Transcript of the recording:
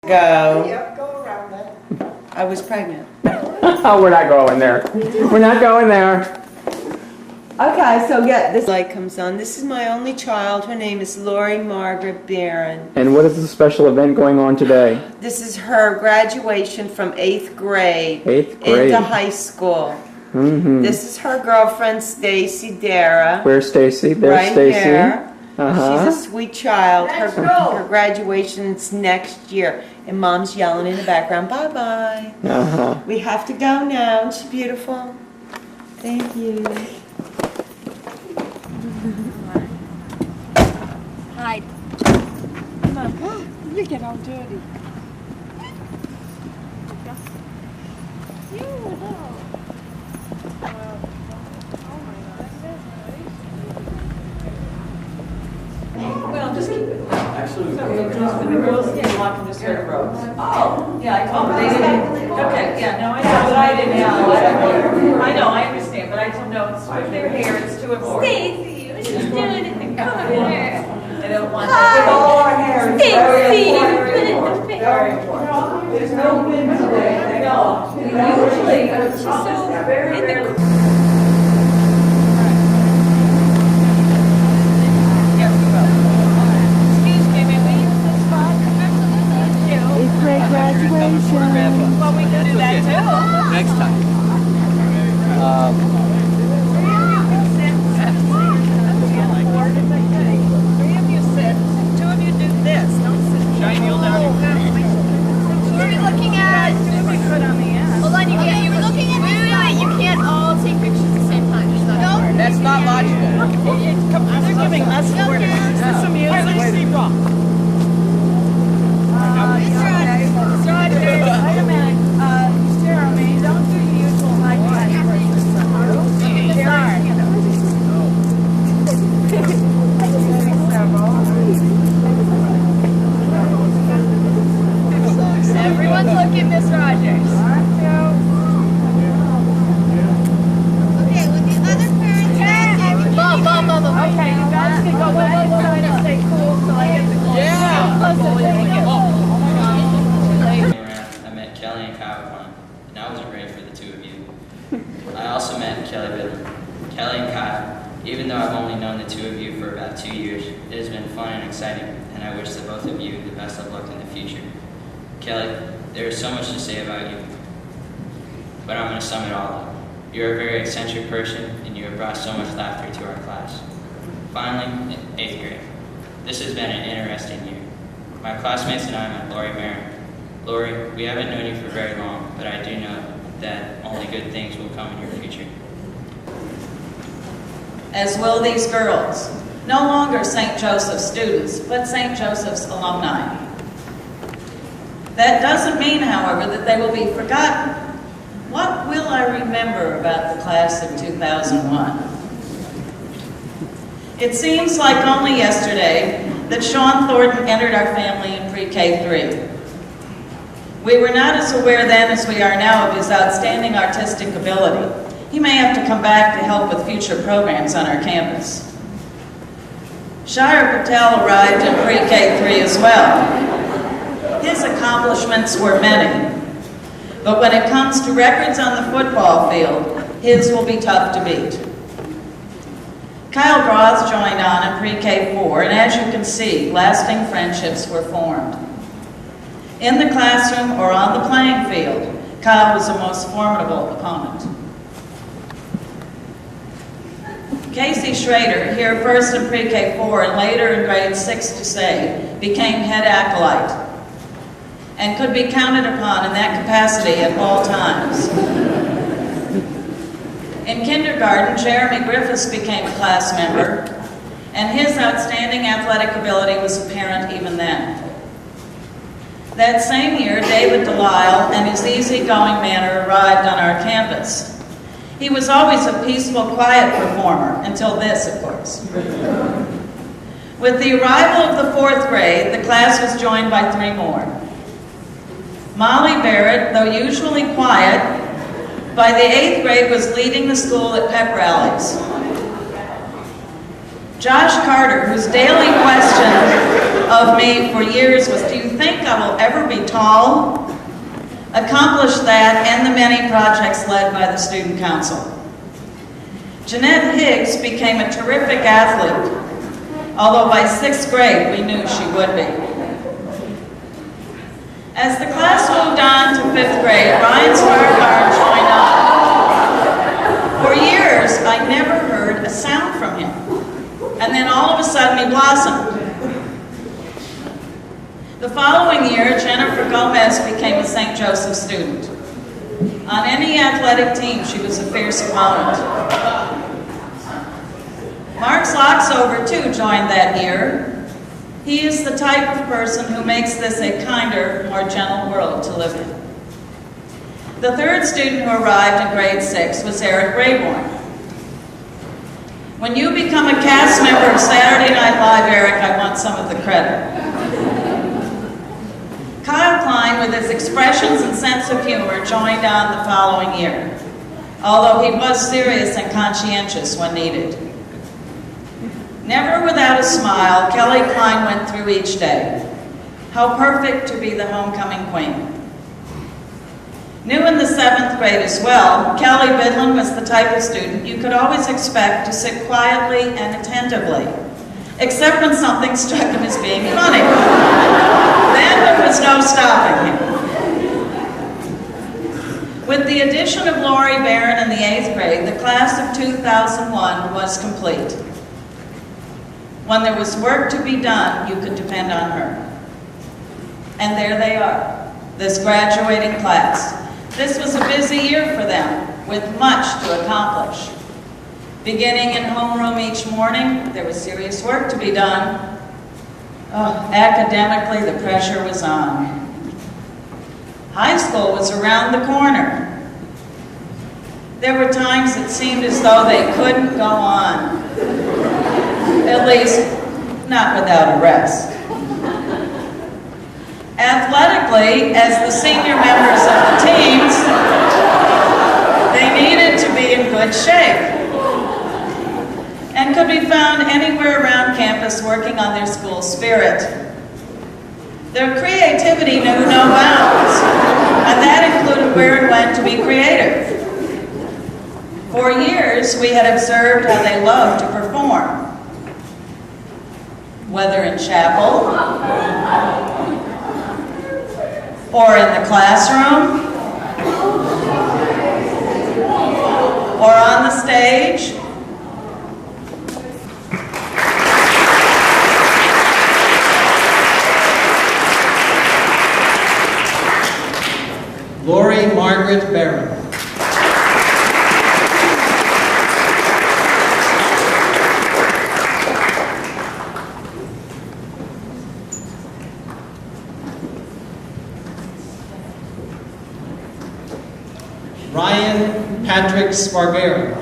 Go. Yep, go around that. I was pregnant. Oh, we're not going there. We're not going there. Okay, so yeah, this light comes on. This is my only child. Her name is Lori Margaret Barron. And what is the special event going on today? This is her graduation from 8th grade, 8th grade. into high school. Mm-hmm. This is her girlfriend, Stacy Dara. Where's Stacy? There's right Stacy. There. Uh-huh. She's a sweet child. Her graduation's next year. And Mom's yelling in the background, bye-bye. Uh-huh. We have to go now. She's beautiful. Thank you. Hide. Come on. You get all dirty. Well, just keep it. Actually, the rules, yeah, you want them to serve rows. Oh, yeah, I told them, they didn't, okay, yeah, no, I know, but I didn't know. I know, I understand, but I told them, no, it's with their hair, it's too important. Stacy, what you doing in the corner? I don't want With that. all our hair, it's very Stacy, important. put it in the face. Very important. There's no wind today. No, usually, it's very rarely. Yes, we will. Excuse me, may we use this spot? It's my graduation. Well, we can do that too. Next time. Three of you sit, two of you do this, don't sit. Shine your down. What are we looking at? Two of you put on the end. Hold on, you can't. You were looking at this guy. You can't all take pictures at the same time. It's not gonna work. That's not logical. They're giving us orders. Is this some music? Mr. Rogers. Wait a minute, Jeremy, don't do the usual high five. Everyone's looking, Miss Rogers. Okay, with the other parents, Mom. Okay, you guys can go back inside and stay cool till I get the clothes. Yeah. I met Kelly and Kyle Kwan, and I wasn't ready for the two of you. I also met Kelly Biddle. Kelly and Kyle, even though I've only known the two of you for about 2 years, it has been fun and exciting, and I wish the both of you the best of luck in the future. Kelly, there is so much to say about you, but I'm going to sum it all up. You're a very eccentric person, and you have brought so much laughter to our class. Finally, in 8th grade. This has been an interesting year. My classmates and I met Lori Barron. Lori, we haven't known you for very long, but I do know that only good things will come in your future. As will these girls. No longer St. Joseph's students, but St. Joseph's alumni. That doesn't mean, however, that they will be forgotten. What will I remember about the class of 2001? It seems like only yesterday that Sean Thornton entered our family in pre-K 3. We were not as aware then as we are now of his outstanding artistic ability. He may have to come back to help with future programs on our campus. Shire Patel arrived in pre-K 3 as well. His accomplishments were many, but when it comes to records on the football field, his will be tough to beat. Kyle Groth joined on in pre-K 4, and as you can see, lasting friendships were formed. In the classroom or on the playing field, Kyle was a most formidable opponent. Casey Schrader, here first in pre-K 4 and later in grades 6 to 8, became head acolyte and could be counted upon in that capacity at all times. In kindergarten, Jeremy Griffiths became a class member, and his outstanding athletic ability was apparent even then. That same year, David Delisle and his easygoing manner arrived on our campus. He was always a peaceful, quiet performer, until this, of course. With the arrival of the 4th grade, the class was joined by 3 more. Molly Barrett, though usually quiet, by the 8th grade was leading the school at pep rallies. Josh Carter, whose daily question of me for years was, do you think I will ever be tall? Accomplished that and the many projects led by the Student Council. Jeanette Higgs became a terrific athlete, although by 6th grade we knew she would be. As the class moved on to 5th grade, Ryan Sparkar joined on. For years, I never heard a sound from him. And then all of a sudden he blossomed. The following year, Jennifer Gomez became a St. Joseph student. On any athletic team, she was a fierce opponent. Mark Sloxover, too, joined that year. He is the type of person who makes this a kinder, more gentle world to live in. The third student who arrived in grade 6 was Eric Rayborn. When you become a cast member of Saturday Night Live, Eric, I want some of the credit. Kyle Klein, with his expressions and sense of humor, joined on the following year, although he was serious and conscientious when needed. Never without a smile, Kelly Klein went through each day. How perfect to be the homecoming queen. New in the 7th grade as well, Kelly Bidlin was the type of student you could always expect to sit quietly and attentively, except when something struck him as being funny. Then there was no stopping him. With the addition of Lori Barron in the 8th grade, the class of 2001 was complete. When there was work to be done, you could depend on her. And there they are, this graduating class. This was a busy year for them, with much to accomplish. Beginning in homeroom each morning, there was serious work to be done. Oh, academically, the pressure was on. High school was around the corner. There were times it seemed as though they couldn't go on. At least, not without a rest. Athletically, as the senior members of the teams, they needed to be in good shape and could be found anywhere around campus working on their school spirit. Their creativity knew no bounds, and that included where and when to be creative. For years, we had observed how they loved to perform, whether in chapel, or in the classroom, or on the stage. Lori Margaret Barron. Ryan Patrick Spargaro.